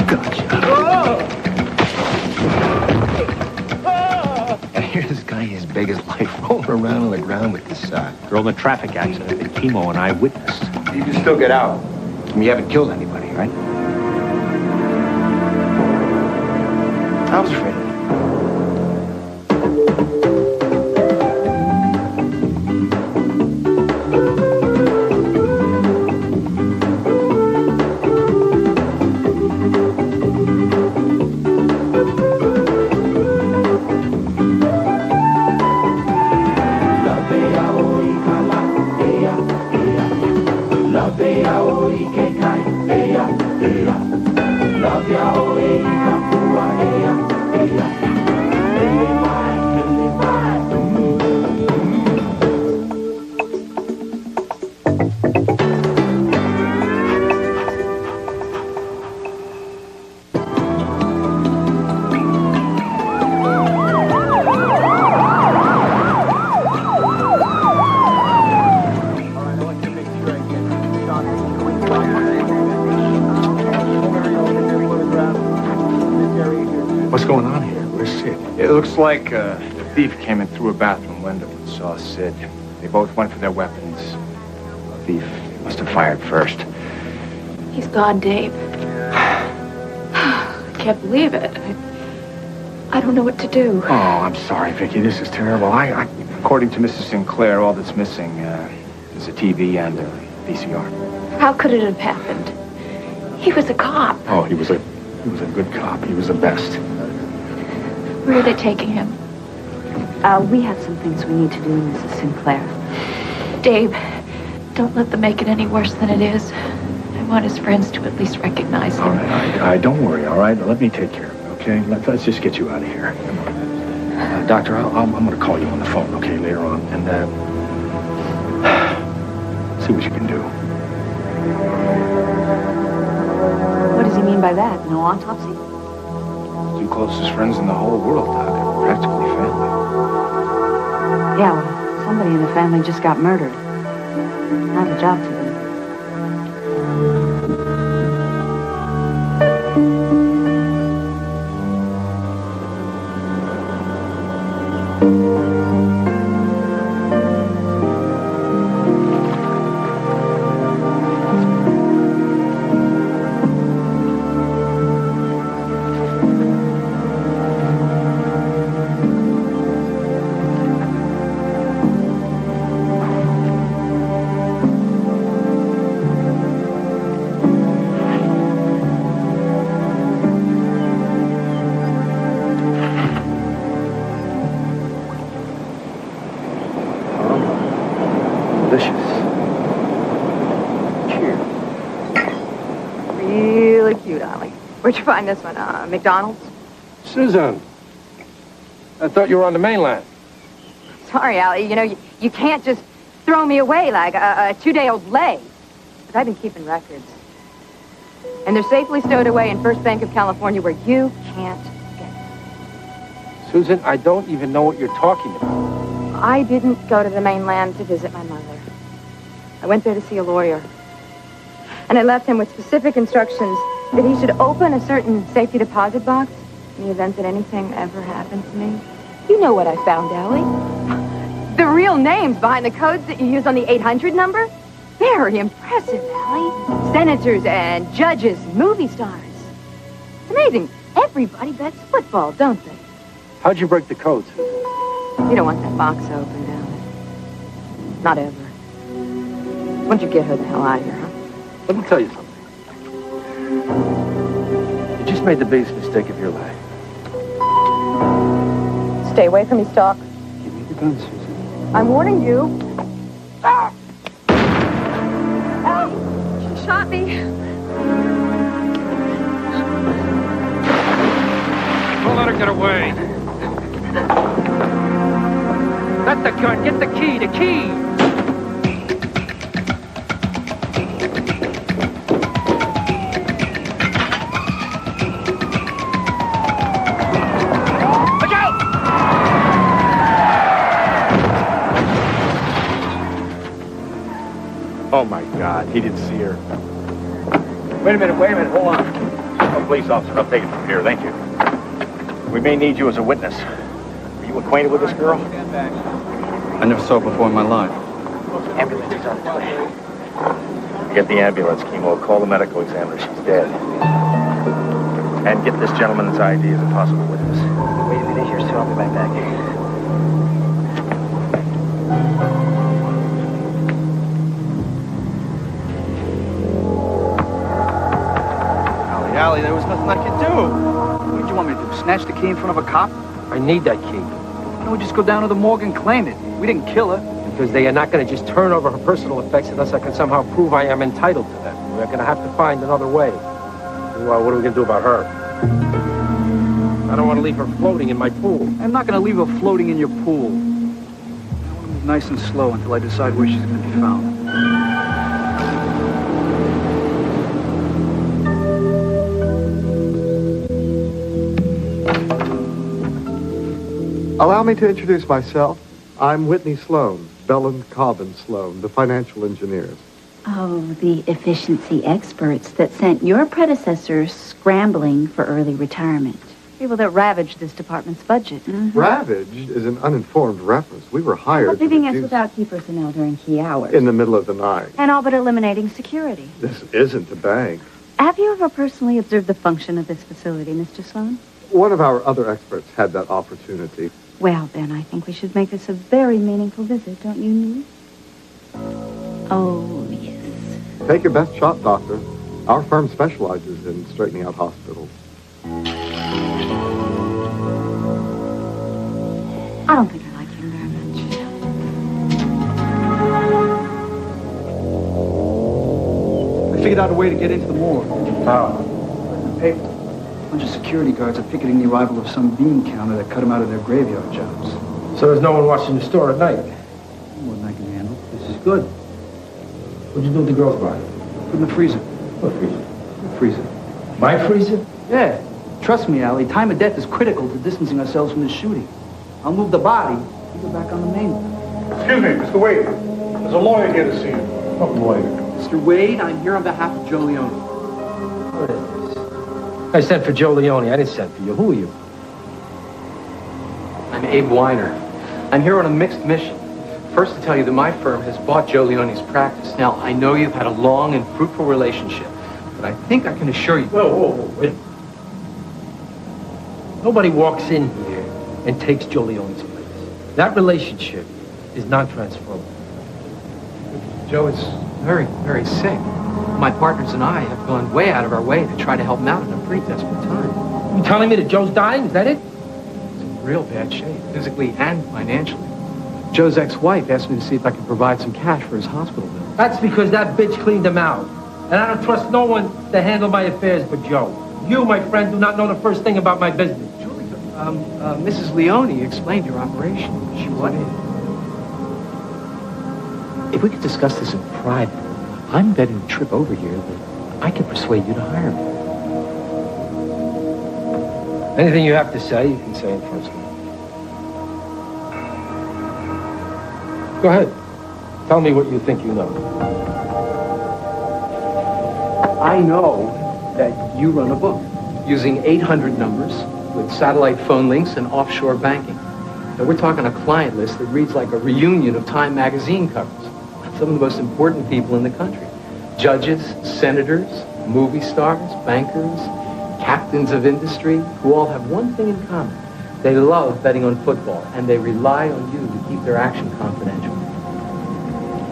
Gotcha. Oh! And here's this guy as big as life rolling around on the ground with this Girl in a traffic accident that Chemo and I witnessed. You can still get out. I mean, you haven't killed anybody, right? I was afraid of you. What's going on here? Where's Sid? It looks like the thief came in through a bathroom window and saw Sid. They both went for their weapons. The thief must have fired first. He's gone, Dave. I can't believe it. I don't know what to do. Oh, I'm sorry, Vicky. This is terrible. According to Mrs. Sinclair, all that's missing is a TV and a VCR. How could it have happened? He was a cop. Oh, he was a good cop. He was the best. Where are they taking him? We have some things we need to do, Mrs. Sinclair. Dave, don't let them make it any worse than it is. I want his friends to at least recognize him. All right, don't worry, all right? Let me take care of it, okay? Let's just get you out of here. Come on. Doctor, I'm going to call you on the phone, okay, later on, and see what you can do. What does he mean by that? No autopsy? Two closest friends in the whole world, Doc. They're practically family. Yeah, well, somebody in the family just got murdered. I have a job to do. Where'd you find this one? McDonald's? Susan, I thought you were on the mainland. Sorry, Allie. You know, you can't just throw me away like a 2-day-old lay. But I've been keeping records. And they're safely stowed away in First Bank of California where you can't get them. Susan, I don't even know what you're talking about. I didn't go to the mainland to visit my mother. I went there to see a lawyer. And I left him with specific instructions that he should open a certain safety deposit box in the event that anything ever happened to me. You know what I found, Allie. The real names behind the codes that you use on the 800 number? Very impressive, Allie. Senators and judges, movie stars. It's amazing. Everybody bets football, don't they? How'd you break the code, Susan? You don't want that box open, Allie. Not ever. Why don't you get her the hell out of here, huh? Let me tell you something. You just made the biggest mistake of your life. Stay away from me, Stock. Give me the gun, Susan. I'm warning you. Ah! Allie, she shot me. Don't let her get away. That's the gun. Get the key. The key. Oh, my God. He didn't see her. Wait a minute. Hold on. police officer. I'll take it from here. Thank you. We may need you as a witness. Are you acquainted with this girl? I never saw her before in my life. Ambulance is on its way. Get the ambulance, Chemo. Call the medical examiner. She's dead. And get this gentleman's ID as a possible witness. Wait a minute here, sir. I'll be right back. Allie, there was nothing I could do. What did you want me to do? Snatch the key in front of a cop? I need that key. Why don't we just go down to the morgue and claim it? We didn't kill her. Because they are not going to just turn over her personal effects unless I can somehow prove I am entitled to them. We're going to have to find another way. Well, what are we going to do about her? I don't want to leave her floating in my pool. I'm not going to leave her floating in your pool. I want to move nice and slow until I decide where she's going to be found. Allow me to introduce myself. I'm Whitney Sloan, Bell & Cobb & Sloan, the financial engineers. Oh, the efficiency experts that sent your predecessors scrambling for early retirement. People that ravaged this department's budget. Ravaged is an uninformed reference. We were hired But leaving us without key personnel during key hours. in the middle of the night. And all but eliminating security. This isn't a bank. Have you ever personally observed the function of this facility, Mr. Sloan? One of our other experts had that opportunity. Well, then, I think we should make this a very meaningful visit, don't you, Nui? Oh, yes. Take your best shot, Doctor. Our firm specializes in straightening out hospitals. I don't think I like him very much. I figured out a way to get into the morgue. How? In the paper. A bunch of security guards are picketing the arrival of some bean counter that cut them out of their graveyard jobs. So there's no one watching the store at night? More than I can handle. This is good. What'd you do with the girl's body? Put in the freezer. What freezer? The freezer. My freezer? Yeah. Trust me, Allie. Time of death is critical to distancing ourselves from this shooting. I'll move the body. You go back on the mainland. Excuse me, Mr. Wade. There's a lawyer here to see you. What lawyer? Mr. Wade, I'm here on behalf of Joe Leone. What is this? I sent for Joe Leone. I didn't send for you. Who are you? I'm Abe Weiner. I'm here on a mixed mission. First, to tell you that my firm has bought Joe Leone's practice. Now, I know you've had a long and fruitful relationship, but I think I can assure you... Whoa, wait. Nobody walks in here and takes Joe Leone's place. That relationship is non-transferable. Joe is very, very sick. My partners and I have gone way out of our way to try to help him out in a pretty desperate time. You telling me that Joe's dying? Is that it? He's in real bad shape, physically and financially. Joe's ex-wife asked me to see if I could provide some cash for his hospital bill. That's because that bitch cleaned him out. And I don't trust no one to handle my affairs but Joe. You, my friend, do not know the first thing about my business. Mrs. Leone explained your operation. She wanted... If we could discuss this in private, I'm betting a trip over here that I can persuade you to hire me. Anything you have to say, you can say in person. Go ahead. Tell me what you think you know. I know that you run a book using 800 numbers with satellite phone links and offshore banking. Now, we're talking a client list that reads like a reunion of Time magazine covers. Some of the most important people in the country. Judges, senators, movie stars, bankers, captains of industry, who all have one thing in common. They love betting on football, and they rely on you to keep their action confidential.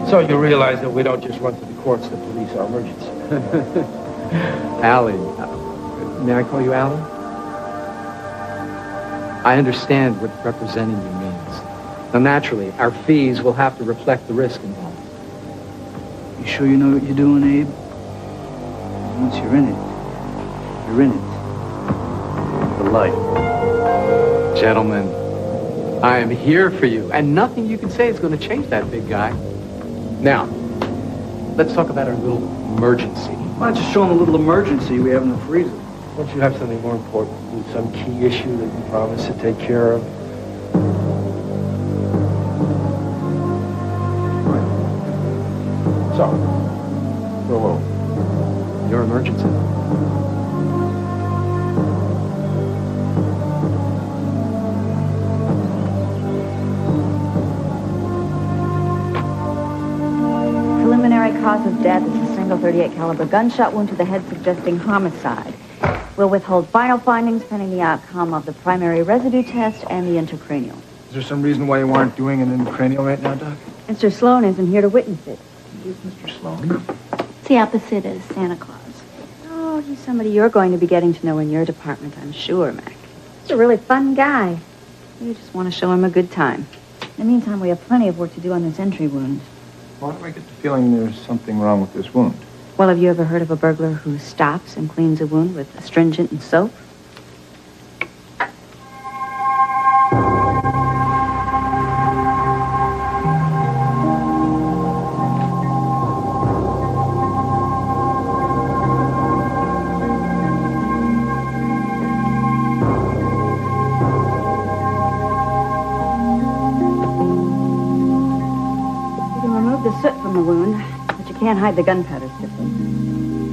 So you realize that we don't just run to the courts to police our emergency. Allie. May I call you Allie? I understand what representing you means. Now, naturally, our fees will have to reflect the risk involved. You sure you know what you're doing, Abe? Once you're in it, you're in it. For life. Gentlemen, I am here for you, and nothing you can say is going to change that, big guy. Now, let's talk about our little emergency. Why don't you show them a little emergency we have in the freezer? Don't you have something more important? Some key issue that you promised to take care of? Right. So, go home. Your emergency. death is a single .38 caliber gunshot wound to the head suggesting homicide. We'll withhold final findings pending the outcome of the primary residue test and the intracranial. Is there some reason why you aren't doing an intracranial right now, Doc? Mr. Sloan isn't here to witness it. Who's Mr. Sloan? It's the opposite of Santa Claus. Oh, he's somebody you're going to be getting to know in your department, I'm sure, Mac. He's a really fun guy. You just want to show him a good time. In the meantime, we have plenty of work to do on this entry wound. Why do I get the feeling there's something wrong with this wound? Well, have you ever heard of a burglar who stops and cleans a wound with astringent and soap? Can't hide the gunpowder stiffly.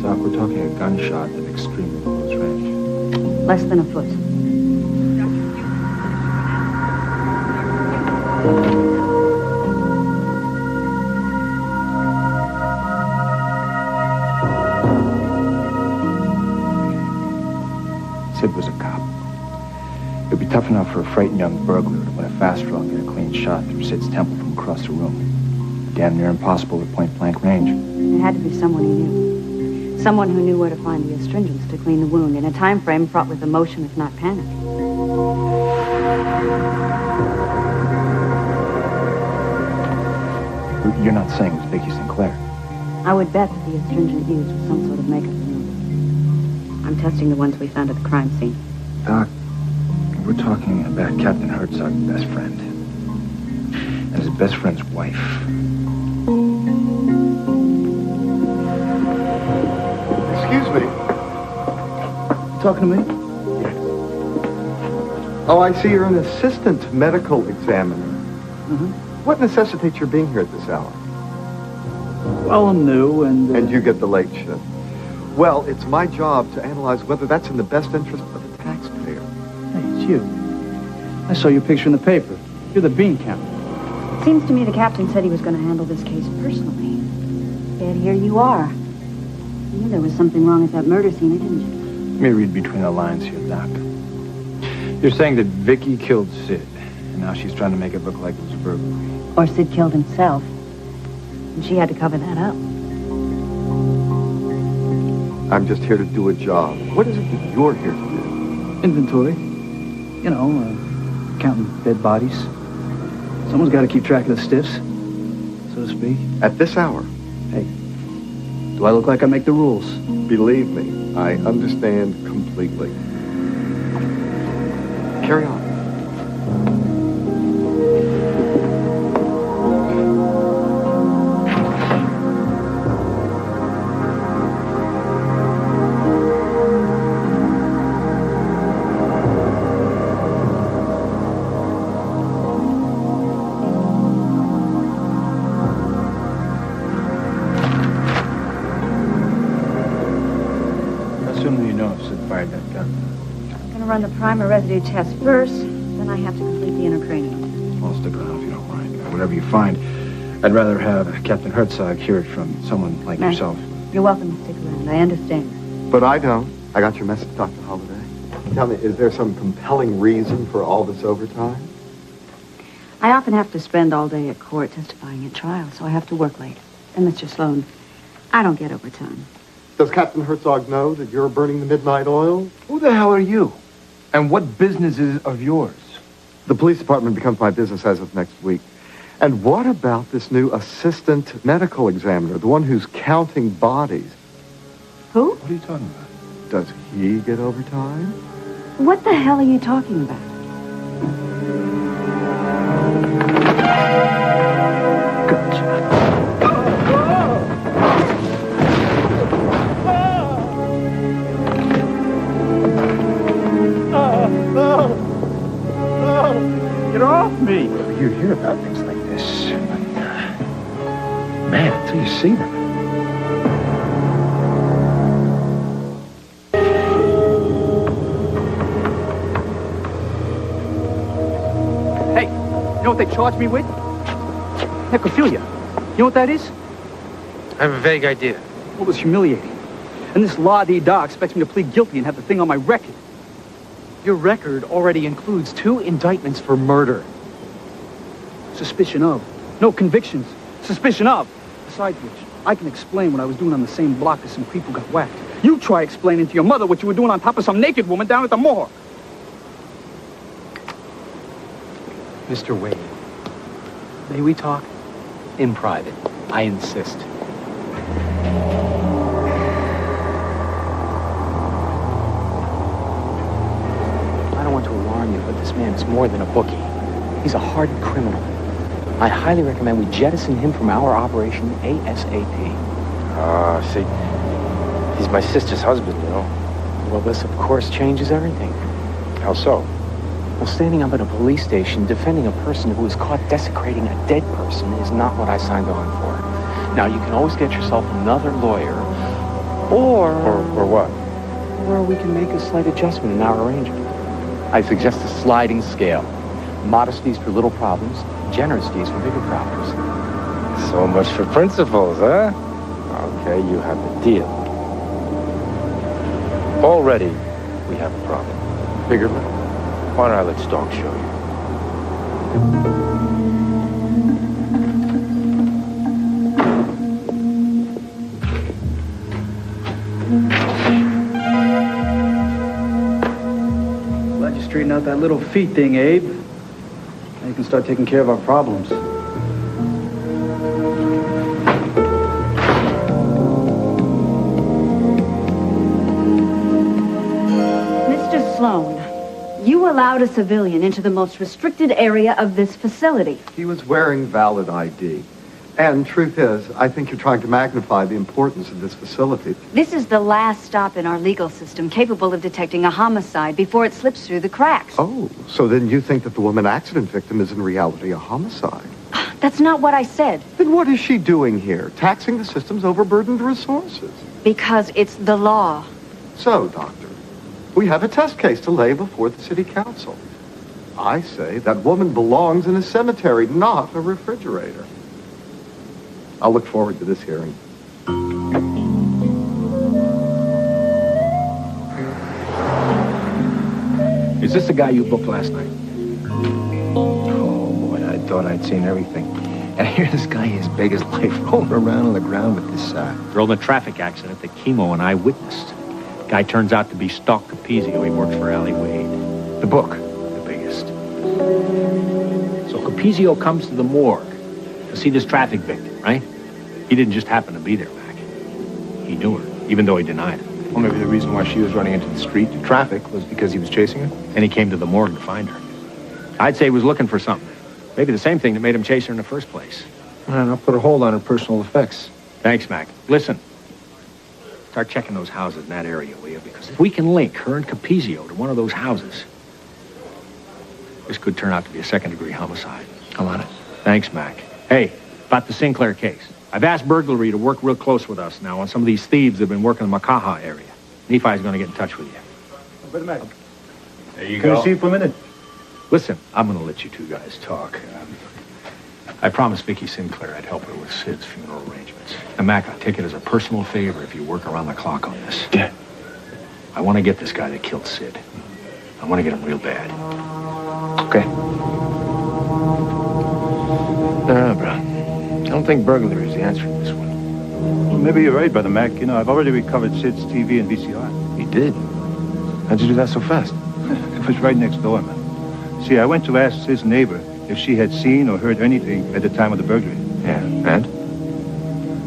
Doc, we're talking a gunshot at extremely close range. Less than a foot. Sid was a cop. It would be tough enough for a frightened young burglar to win a fast draw and get a clean shot through Sid's temple from across the room. Damn near impossible at point-blank range. It had to be someone he knew. Someone who knew where to find the astringents to clean the wound in a time frame fraught with emotion, if not panic. You're not saying it was Vicky Sinclair? I would bet that the astringent used was some sort of makeup remover. I'm testing the ones we found at the crime scene. Doc, we're talking about Captain Herzog's best friend. And his best friend's wife. Excuse me. Talking to me? Yes. Oh, I see you're an assistant medical examiner. Mm-hmm. What necessitates your being here at this hour? Well, I'm new and... And you get the late shift. Well, it's my job to analyze whether that's in the best interest of the taxpayer. Hey, it's you. I saw your picture in the paper. You're the bean counter. It seems to me the captain said he was going to handle this case personally. Yet here you are. You knew there was something wrong at that murder scene, didn't you? Let me read between the lines here, Doc. You're saying that Vicky killed Sid, and now she's trying to make it look like it was a burglary. Or Sid killed himself. And she had to cover that up. I'm just here to do a job. What is it that you're here to do? Inventory. You know, counting dead bodies. Someone's got to keep track of the stiffs, so to speak. At this hour? Hey, do I look like I make the rules? Believe me, I understand completely. Carry on. Run the primer residue test first, then I have to complete the intracranial. I'll stick around if you don't mind. Whatever you find, I'd rather have Captain Herzog hear it from someone like yourself. You're welcome to stick around. I understand. But I don't. I got your message, Dr. Holliday. Tell me, is there some compelling reason for all this overtime? I often have to spend all day at court testifying at trial, so I have to work late. And Mr. Sloan, I don't get overtime. Does Captain Herzog know that you're burning the midnight oil? Who the hell are you? And what business is of yours? The police department becomes my business as of next week. And what about this new assistant medical examiner, the one who's counting bodies? Who? What are you talking about? Does he get overtime? What the hell are you talking about? Get off me! You hear about things like this, but, man, until you see them. Hey, you know what they charged me with? Necrophilia. You know what that is? have a vague idea. What was humiliating? And this la-dee-da expects me to plead guilty and have the thing on my record. Your record already includes 2 indictments for murder. Suspicion of. No convictions. Suspicion of. Besides which, I can explain what I was doing on the same block as some creep who got whacked. You try explaining to your mother what you were doing on top of some naked woman down at the morgue. Mr. Wade, may we talk? In private. I insist. I don't want to alarm you, but this man is more than a bookie. He's a hardened criminal. I highly recommend we jettison him from our operation ASAP. See, he's my sister's husband, you know. Well, this, of course, changes everything. How so? Well, standing up at a police station defending a person who was caught desecrating a dead person is not what I signed on for. Now, you can always get yourself another lawyer, or what? Or we can make a slight adjustment in our arrangement. I suggest a sliding scale. Modesties for little problems, generous fees for bigger problems. So much for principles, huh? Okay, you have the deal. Already, we have a problem. Bigger little? Why don't I let Stark show you? Glad you straightened out that little feet thing, Abe. Now you can start taking care of our problems. Mr. Sloan, you allowed a civilian into the most restricted area of this facility. He was wearing valid ID. And truth is, I think you're trying to magnify the importance of this facility. This is the last stop in our legal system capable of detecting a homicide before it slips through the cracks. Oh, so then you think that the woman accident victim is in reality a homicide? That's not what I said. Then what is she doing here? Taxing the system's overburdened resources. Because it's the law. So, Doctor, we have a test case to lay before the city council. I say that woman belongs in a cemetery, not a refrigerator. I'll look forward to this hearing. Is this the guy you booked last night? Oh, boy, I thought I'd seen everything. And here this guy is big as life rolling around on the ground with this, Girl in a traffic accident that Chemo and I witnessed. Guy turns out to be Stock Capizio. He works for Allie Wade. The book. The biggest. So Capizio comes to the morgue to see this traffic victim, right? He didn't just happen to be there, Mac. He knew her, even though he denied it. Well, maybe the reason why she was running into the street to traffic was because he was chasing her? And he came to the morgue to find her. I'd say he was looking for something. Maybe the same thing that made him chase her in the first place. And I'll put a hold on her personal effects. Thanks, Mac. Listen. Start checking those houses in that area, will you? Because if we can link her and Capizio to one of those houses, this could turn out to be a second-degree homicide. I'm on it. Thanks, Mac. Hey, about the Sinclair case. I've asked burglary to work real close with us now on some of these thieves that have been working in the Makaha area. Nephi's going to get in touch with you. Brother Mac. There you Can I see you for a minute? Listen, I'm going to let you two guys talk. I promised Vicky Sinclair I'd help her with Sid's funeral arrangements. And Mac, I take it as a personal favor if you work around the clock on this. Yeah. I want to get this guy that killed Sid. I want to get him real bad. Okay. Bro. I don't think burglary is the answer to this one. Well, maybe you're right, Brother Mac. You know, I've already recovered Sid's TV and VCR. You did? How'd you do that so fast? It was right next door, man. See, I went to ask Sid's neighbor if she had seen or heard anything at the time of the burglary. Yeah, and?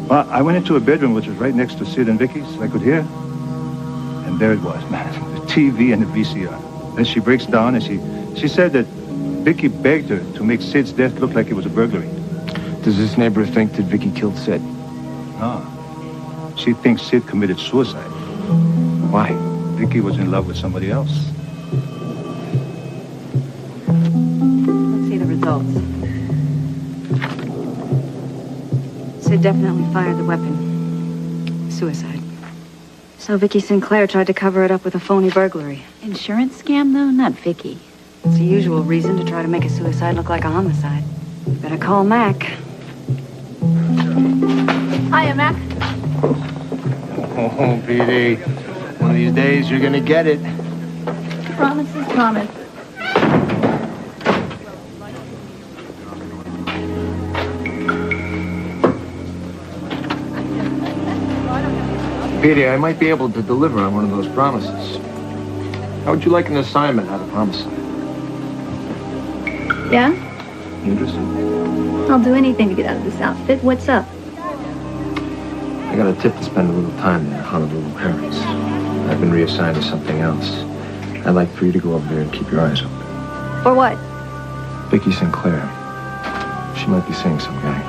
Well, I went into a bedroom which was right next to Sid and Vicky's, so I could hear. And there it was, man, the TV and the VCR. Then she breaks down and she said that Vicky begged her to make Sid's death look like it was a burglary. Does this neighbor think that Vicky killed Sid? No. She thinks Sid committed suicide. Why? Vicky was in love with somebody else. Let's see the results. Sid definitely fired the weapon. Suicide. So Vicky Sinclair tried to cover it up with a phony burglary. Insurance scam, though? Not Vicky. It's the usual reason to try to make a suicide look like a homicide. You better call Mac. Hiya, Mac. Oh, Petey. One of these days, you're gonna get it. Promise is promise. Petey, I might be able to deliver on one of those promises. How would you like an assignment out of homicide? Yeah? Interested? I'll do anything to get out of this outfit. What's up? I got a tip to spend a little time there, Honolulu, Paris. I've been reassigned to something else. I'd like for you to go over there and keep your eyes open. For what? Vicky Sinclair. She might be seeing some guy.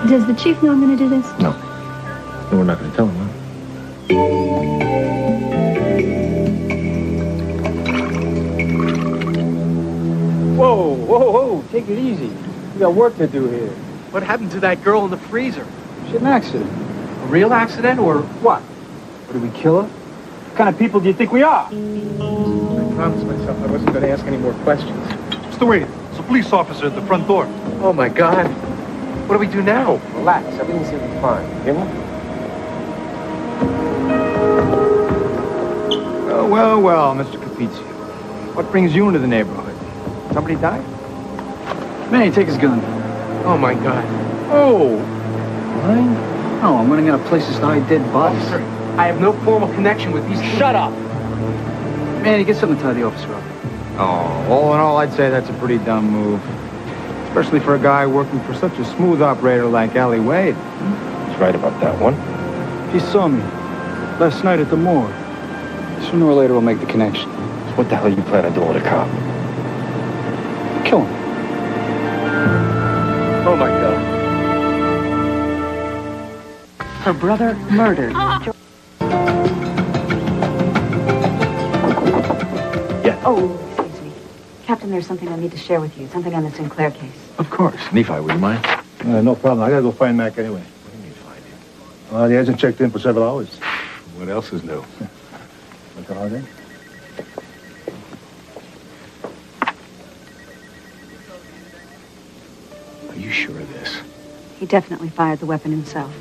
Does the chief know I'm going to do this? No. No, we're not going to tell him, huh? Whoa, whoa, whoa, take it easy. We got work to do here. What happened to that girl in the freezer? She had an accident. A real accident or what? What, did we kill her? What kind of people do you think we are? I promised myself I wasn't going to ask any more questions. Mr. Wade, there's a police officer at the front door. Oh, my God. What do we do now? Relax. Everything's going to be fine. You hear me? Well, Mr. Capizio. What brings you into the neighborhood? Somebody died? Man, take his gun. Oh, my God. Oh. Mine? No, I'm running out of places to hide dead bodies. Officer, I have no formal connection with these... Shut up! Manny, get something to tie the officer up. Oh, all in all, I'd say that's a pretty dumb move. Especially for a guy working for such a smooth operator like Allie Wade. He's right about that one. He saw me last night at the morgue. Sooner or later, we'll make the connection. So what the hell you plan on doing with a cop? Kill him. Oh, my God. Her brother murdered. Yeah. Oh, excuse me. Captain, there's something I need to share with you. Something on the Sinclair case. Of course. Nephi, would you mind? No problem. I gotta go find Mac anyway. What do you mean find him? Well, he hasn't checked in for several hours. What else is new? What's the holiday? Are you sure of this? He definitely fired the weapon himself.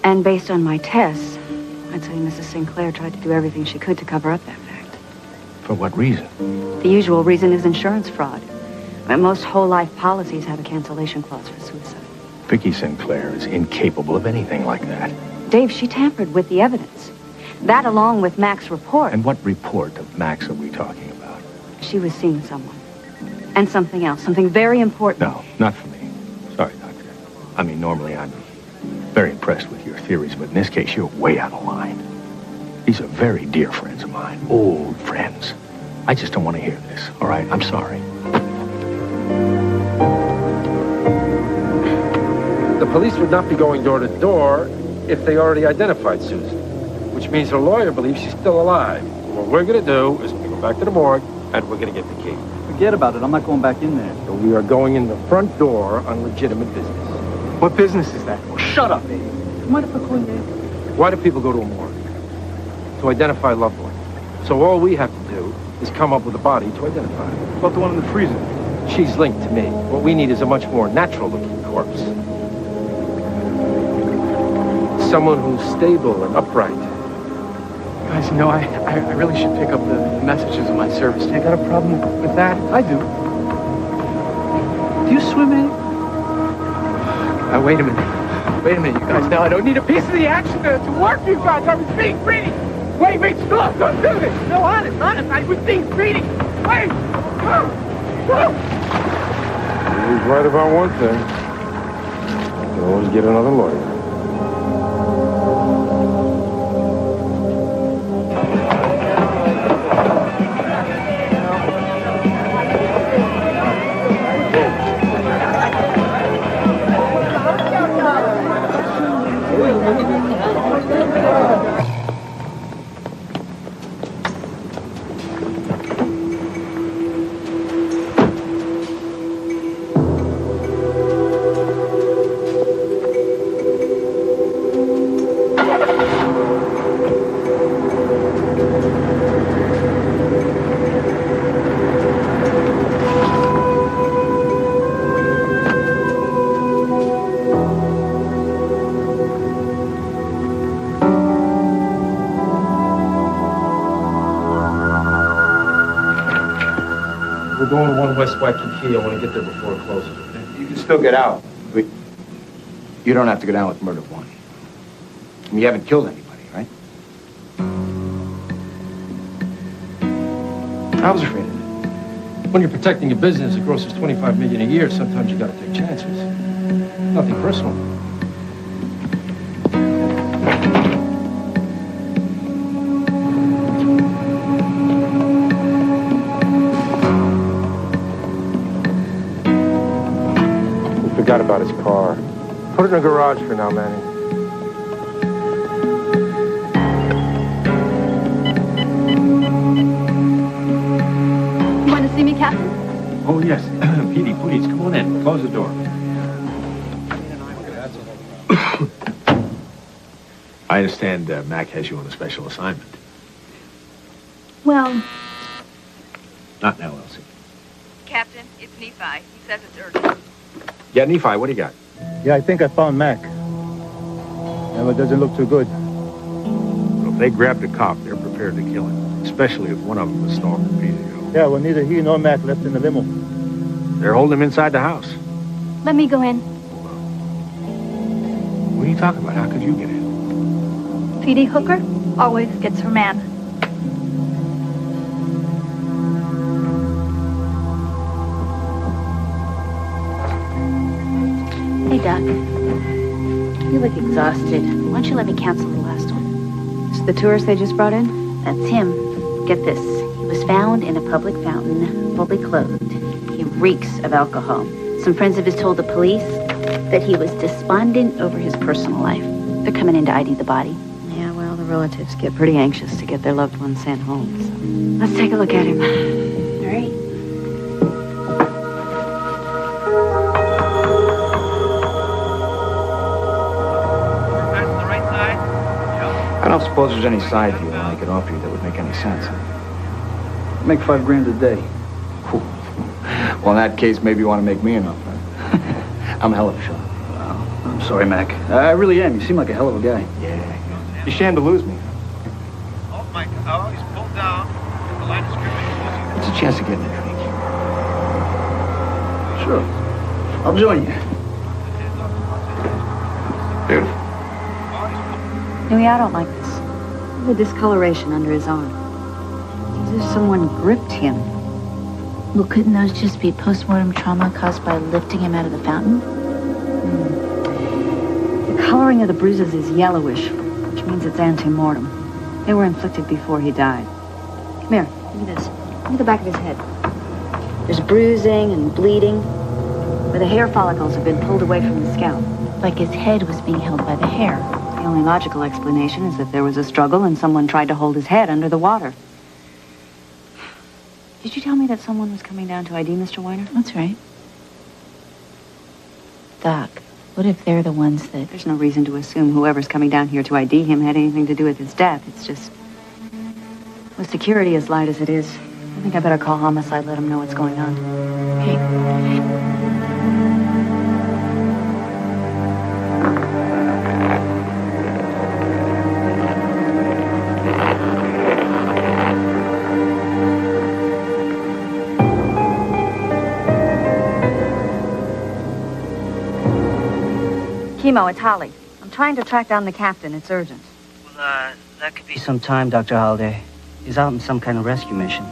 And based on my tests, I'd say Mrs. Sinclair tried to do everything she could to cover up that fact. For what reason? The usual reason is insurance fraud. I mean, most whole life policies have a cancellation clause for suicide. Vicky Sinclair is incapable of anything like that. Dave, she tampered with the evidence. That along with Mack's report. And what report of Mack's are we talking about? She was seeing someone. And something else, something very important. No, not for me. Sorry, Doctor. I mean, normally I'm very impressed with your theories, but in this case, you're way out of line. These are very dear friends of mine, old friends. I just don't want to hear this, all right? I'm sorry. The police would not be going door to door if they already identified Susan, which means her lawyer believes she's still alive. What we're going to do is we're going to go back to the morgue, and we're going to get the key. Forget about it. I'm not going back in there. So we are going in the front door on legitimate business. What business is that? Oh, shut up, Dave. Mind if I call you Dave? Why do people go to a morgue? To identify loved ones. So all we have to do is come up with a body to identify. What about the one in the freezer? She's linked to me. What we need is a much more natural-looking corpse. Someone who's stable and upright. Guys, you know, I really should pick up the messages of my service. You got a problem with that? I do. Do you swim in? Wait a minute. Wait a minute, you guys. Now, I don't need a piece of the action to work, you guys. I was being greedy. Wait, stop. Don't do this. No, honest. I was being greedy. Wait. He's right about one thing. You can always get another lawyer. we're going to 1 West Waikiki. I want to get there before it closes, okay? You can still get out. But you don't have to go down with murder one. I mean, you haven't killed anybody, right? I was afraid of it. When you're protecting a business that grosses $25 million a year, sometimes you got to take chances. Nothing personal. He forgot about his car. Put it in the garage for now, Manny. You want to see me, Captain? Oh, yes. Petey, please, come on in. Close the door. I understand Mack has you on a special assignment. Well, Not now, Elsie. Captain, it's Nephi. He says it's urgent. Yeah, Nephi, what do you got? Yeah, I think I found Mack. Yeah, it doesn't look too good. Well, if they grabbed a cop, they're prepared to kill him, especially if one of them was stalking Peterson. Yeah, well, neither he nor Mack left in the limo. They're holding him inside the house. let me go in. What are you talking about? How could you get in? PD Hooker always gets her man. Hey, Doc. You look exhausted. Why don't you let me cancel the last one? It's the tourist they just brought in? That's him. Get this. He was found in a public fountain, fully clothed. He reeks of alcohol. Some friends of his told the police that he was despondent over his personal life. They're coming in to ID the body. Yeah, well, the relatives get pretty anxious to get their loved ones sent home. So let's take a look at him. All right. I don't suppose there's any side deal I could offer you that would make any sense. Make $5,000 a day. Well, in that case, maybe you want to make me an offer. I'm a hell of a shot. I'm sorry, Mac. I really am. You seem like a hell of a guy. Yeah. You're ashamed to lose me. Oh, my God. He's pulled down. The line of scrimmage. It's a chance to get in a drink. Sure. I'll join you. Beautiful. Nui, I don't like this. Look at the discoloration under his arm. It's as if someone gripped him. Well, couldn't those just be postmortem trauma caused by lifting him out of the fountain? The coloring of the bruises is yellowish, which means it's ante-mortem. They were inflicted before he died. Come here, look at this. Look at the back of his head. There's bruising and bleeding, where the hair follicles have been pulled away from the scalp. Like his head was being held by the hair. The only logical explanation is that there was a struggle and someone tried to hold his head under the water. Did you tell me that someone was coming down to ID Mr. Weiner? That's right. Doc, what if they're the ones that... There's no reason to assume whoever's coming down here to ID him had anything to do with his death. It's just... With security as light as it is, I think I better call homicide, let them know what's going on. Hey. Chemo, it's Holly. I'm trying to track down the captain. It's urgent. Well, that could be some time, Dr. Holliday. He's out on some kind of rescue mission.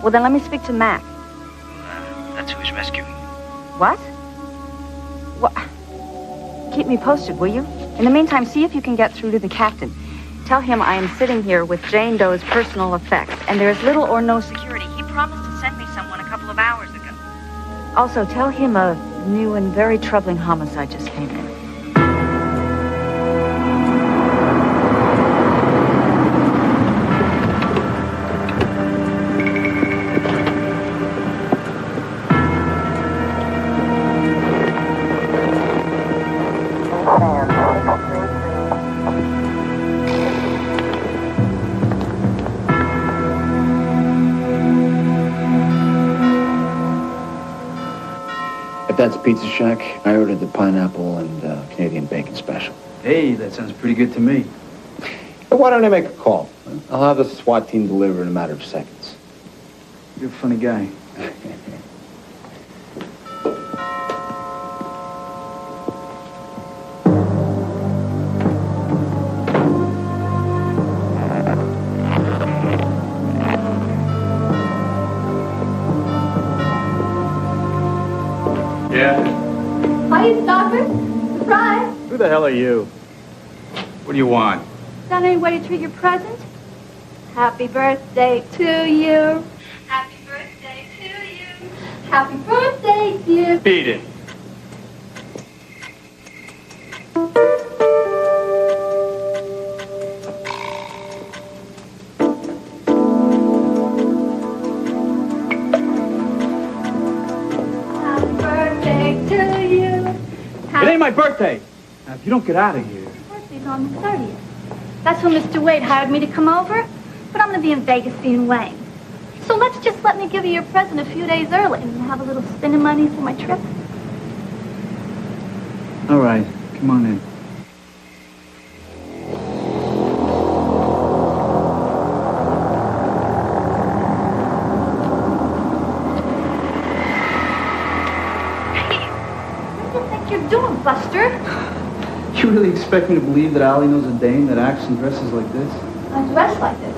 Well, then let me speak to Mac. That's who he's rescuing. What? What? Keep me posted, will you? In the meantime, see if you can get through to the captain. Tell him I am sitting here with Jane Doe's personal effects, and there is little or no security. He promised to send me someone a couple of hours ago. Also, tell him a new and very troubling homicide just came in. If that's Pizza Shack, I ordered the pineapple and Canadian bacon special. Hey, that sounds pretty good to me. But why don't I make a call? I'll have the SWAT team deliver in a matter of seconds. You're a funny guy. Hi, Stalker. Surprise. Who the hell are you? What do you want? Found any way to treat your present? Happy birthday to you. Happy birthday to you. Happy birthday, dear. Beat it. Happy birthday to you. It ain't my birthday. Now, if you don't get out of here. Birthday's on the 30th. That's when Mr. Wade hired me to come over. But I'm going to be in Vegas seeing Wayne. So let's just let me give you your present a few days early and have a little spending money for my trip. All right, come on in. What do you think you're doing, Buster? You really expect me to believe that Allie knows a dame that acts and dresses like this? I dress like this.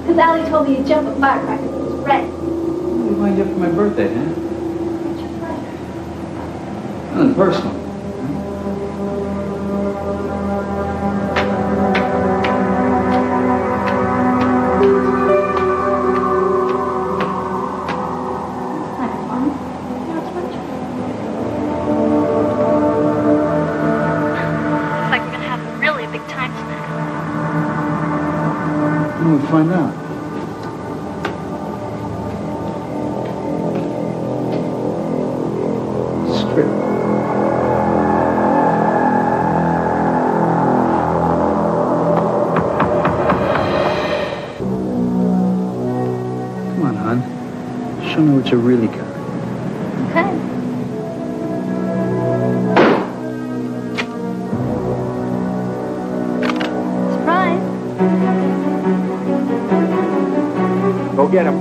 Because Allie told me to jump at firecrackers. It was red. What do you mind you for my birthday, huh? What's your pleasure? Nothing personal. Kind of fun. Not much. Looks like we're going to have a really big time tonight. When we find out. Script. Come on, hon. Show me what you really got. Okay. Surprise. Go get him.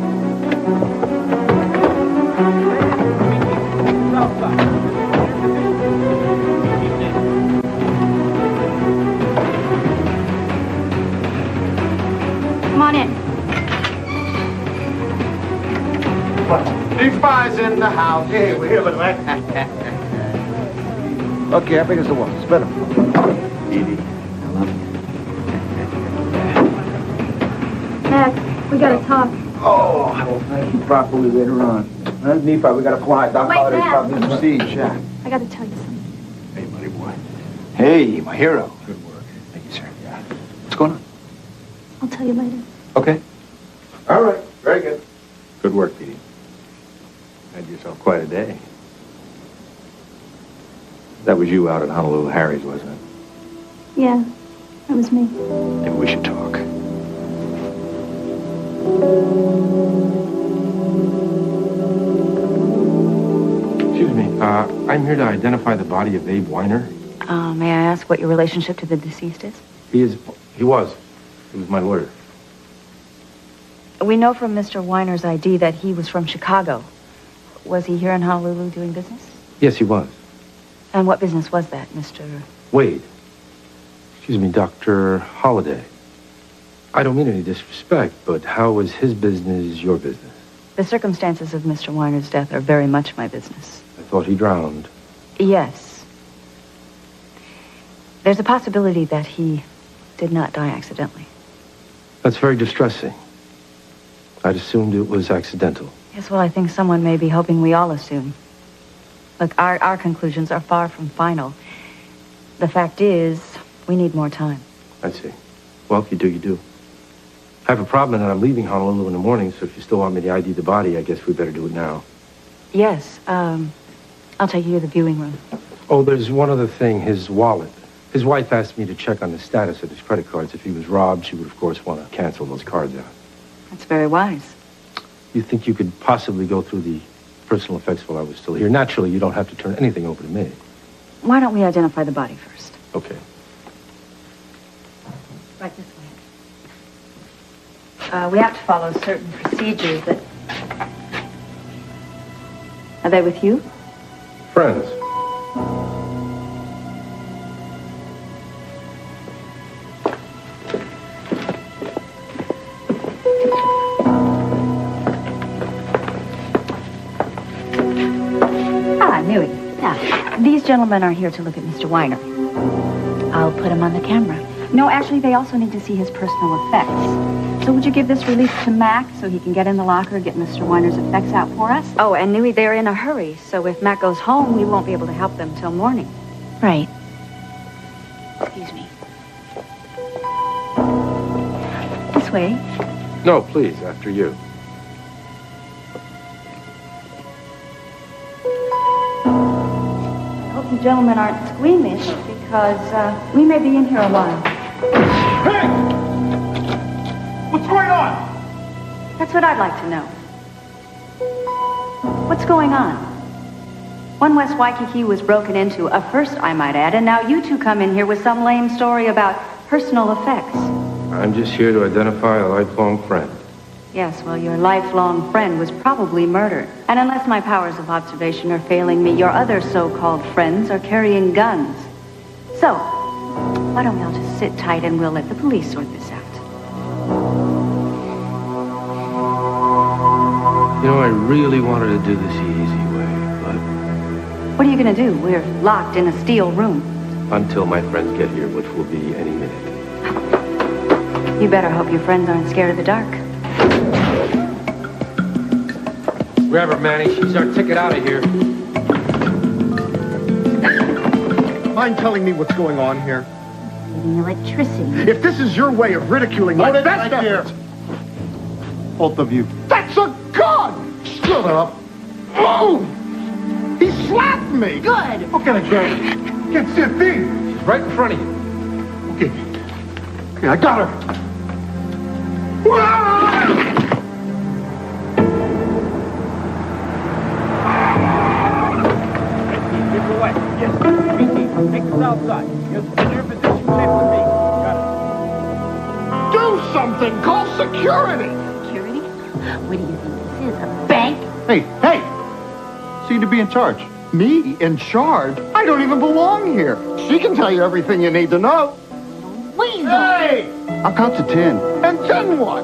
Come on in. D5's in the house. Hey, we're here, little man. Okay, how big is the one? Split him. Edie. Mac, we gotta talk. Oh, I will thank you properly later on. Huh? Nephi, we gotta fly. Doc Wait, Holliday's Matt. probably prestige, yeah. I gotta tell you something. Hey, buddy boy. Hey, my hero. Good work. Thank you, sir. Yeah. What's going on? I'll tell you later. Okay. All right. Very good. Good work, Petey. Had yourself quite a day. That was you out at Honolulu Harry's, wasn't it? Yeah, that was me. Maybe we should talk. Excuse me. I'm here to identify the body of Abe Weiner. May I ask what your relationship to the deceased is? He was my lawyer. We know from Mr. Weiner's ID that he was from Chicago. Was he here in Honolulu doing business? Yes, he was. And what business was that, Mr. Wade. Excuse me, Dr. Holliday. I don't mean any disrespect, but how is his business your business? The circumstances of Mr. Weiner's death are very much my business. I thought he drowned. Yes. There's a possibility that he did not die accidentally. That's very distressing. I'd assumed it was accidental. Yes, well, I think someone may be hoping we all assume. Look, our conclusions are far from final. The fact is, we need more time. I see. Well, if you do, you do. I have a problem in that I'm leaving Honolulu in the morning, so if you still want me to ID the body, I guess we better do it now. Yes, I'll take you to the viewing room. Oh, there's one other thing, his wallet. His wife asked me to check on the status of his credit cards. If he was robbed, she would, of course, want to cancel those cards out. That's very wise. You think you could possibly go through the personal effects while I was still here? Naturally, you don't have to turn anything over to me. Why don't we identify the body first? Okay. Right this way. We have to follow certain procedures that... Are they with you? Friends. Nui. Now, these gentlemen are here to look at Mr. Weiner. I'll put him on the camera. No, actually, they also need to see his personal effects. So would you give this release to Mack so he can get in the locker and get Mr. Weiner's effects out for us? Oh, and Nui, they're in a hurry, so if Mack goes home, we won't be able to help them till morning. Right. Excuse me. This way. No, please, after you. I hope you gentlemen aren't squeamish, because we may be in here a while. Hey! What's going on? That's what I'd like to know. What's going on? One West Waikiki was broken into, a first, I might add, and now you two come in here with some lame story about personal effects. I'm just here to identify a lifelong friend. Yes, well, your lifelong friend was probably murdered. And unless my powers of observation are failing me, your other so-called friends are carrying guns. So, why don't we all just sit tight and we'll let the police sort this out? You know, I really wanted to do this the easy way, but... What are you going to do? We're locked in a steel room. Until my friends get here, which will be any minute. You better hope your friends aren't scared of the dark. Grab her, Manny. She's our ticket out of here. Mind telling me what's going on here? Needing electricity. If this is your way of ridiculing my best efforts... Both of you. That's a gun! Shut up. Oh! He slapped me! Good! What kind of gun? Can't see a thing! She's right in front of you. Okay, I got her. Yes, BT, take us outside. In your position, safe with me. Got it. Do something! Call security! Security? What do you think this is, a bank? Hey! Seem to be in charge. Me? In charge? I don't even belong here. She can tell you everything you need to know. Weasel! Hey! I'll count to 10. And then what?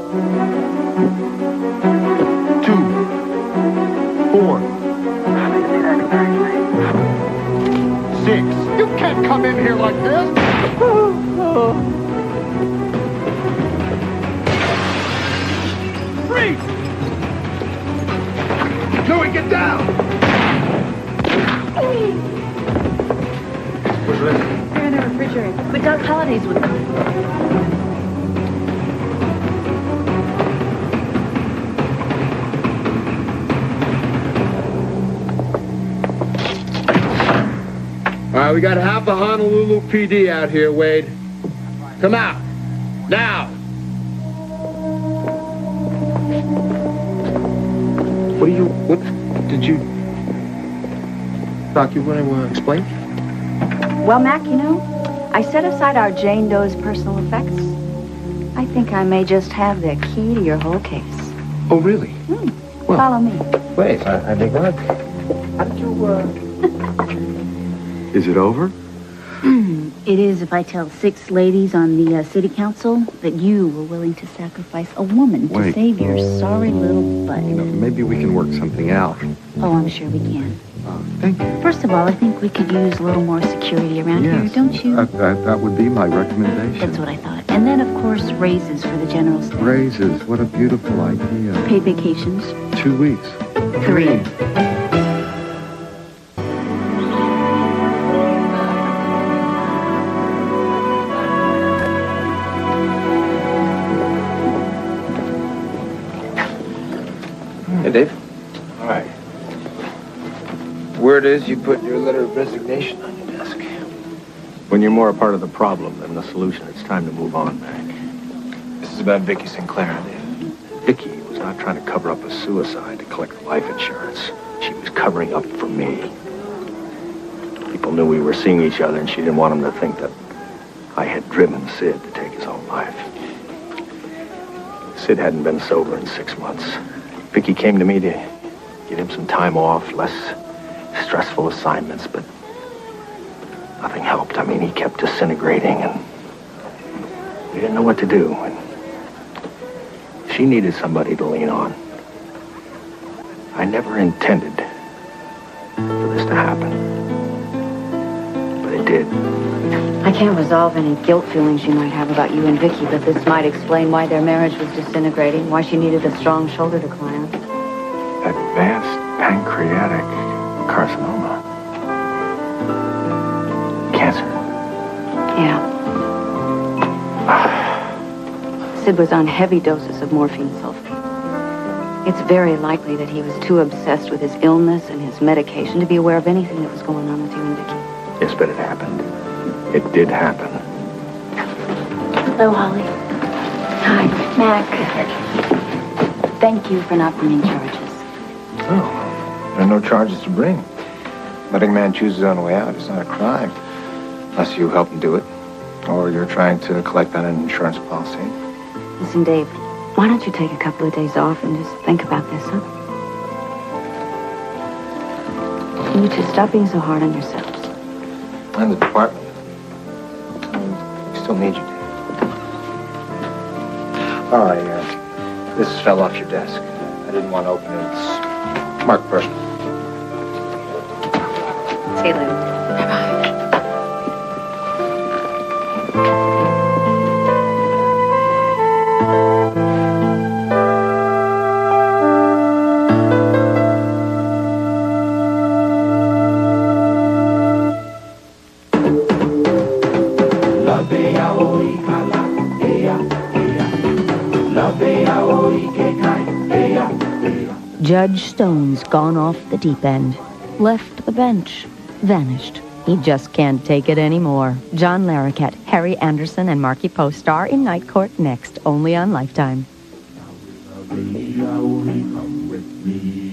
2, 4, 6. You can't come in here like this. Freeze! Nui, get down! What's this? They're in the refrigerator. But Doc Holliday's with them. All right, we got half the Honolulu PD out here, Wade. Come out. Now. What did you... Doc, you want to explain? Well, Mac, you know, I set aside our Jane Doe's personal effects. I think I may just have the key to your whole case. Oh, really? Well, follow me. Wait, I think not. How did you, Is it over? It is if I tell 6 ladies on the city council that you were willing to sacrifice a woman to save your sorry little butt. You know, maybe we can work something out. Oh, I'm sure we can. Thank you. First of all, I think we could use a little more security around here, don't you? That would be my recommendation. That's what I thought. And then, of course, raises for the general staff. Raises, what a beautiful idea. Paid vacations. 2 weeks. 3. Hey, Dave. All right. Word is you put your letter of resignation on your desk. When you're more a part of the problem than the solution, it's time to move on, Mac. This is about Vicky Sinclair, Dave. Vicky was not trying to cover up a suicide to collect life insurance. She was covering up for me. People knew we were seeing each other, and she didn't want them to think that I had driven Sid to take his own life. Sid hadn't been sober in 6 months. Vicky came to me to get him some time off, less stressful assignments, but nothing helped. I mean, he kept disintegrating, and we didn't know what to do. And she needed somebody to lean on. I never intended for this to happen, but it did. I can't resolve any guilt feelings you might have about you and Vicky, but this might explain why their marriage was disintegrating, why she needed a strong shoulder to cry on. Advanced pancreatic carcinoma. Cancer. Yeah. Sid was on heavy doses of morphine sulfate. It's very likely that he was too obsessed with his illness and his medication to be aware of anything that was going on with you and Vicky. Yes, but it happened. It did happen. Hello, Holly. Hi, Mac. Thank you for not bringing charges. Oh, there are no charges to bring. Letting a man choose his own way out is not a crime. Unless you help him do it. Or you're trying to collect on an insurance policy. Listen, Dave, why don't you take a couple of days off and just think about this, huh? You two, stop being so hard on yourselves. And the department. We still need you, Dave. Oh, this fell off your desk. I didn't want to open it. It's marked personal. See you later. Bye-bye. Judge Stone's gone off the deep end. Left the bench. Vanished. He just can't take it anymore. John Larroquette, Harry Anderson, and Marky Post star in Night Court next, only on Lifetime. Come with me.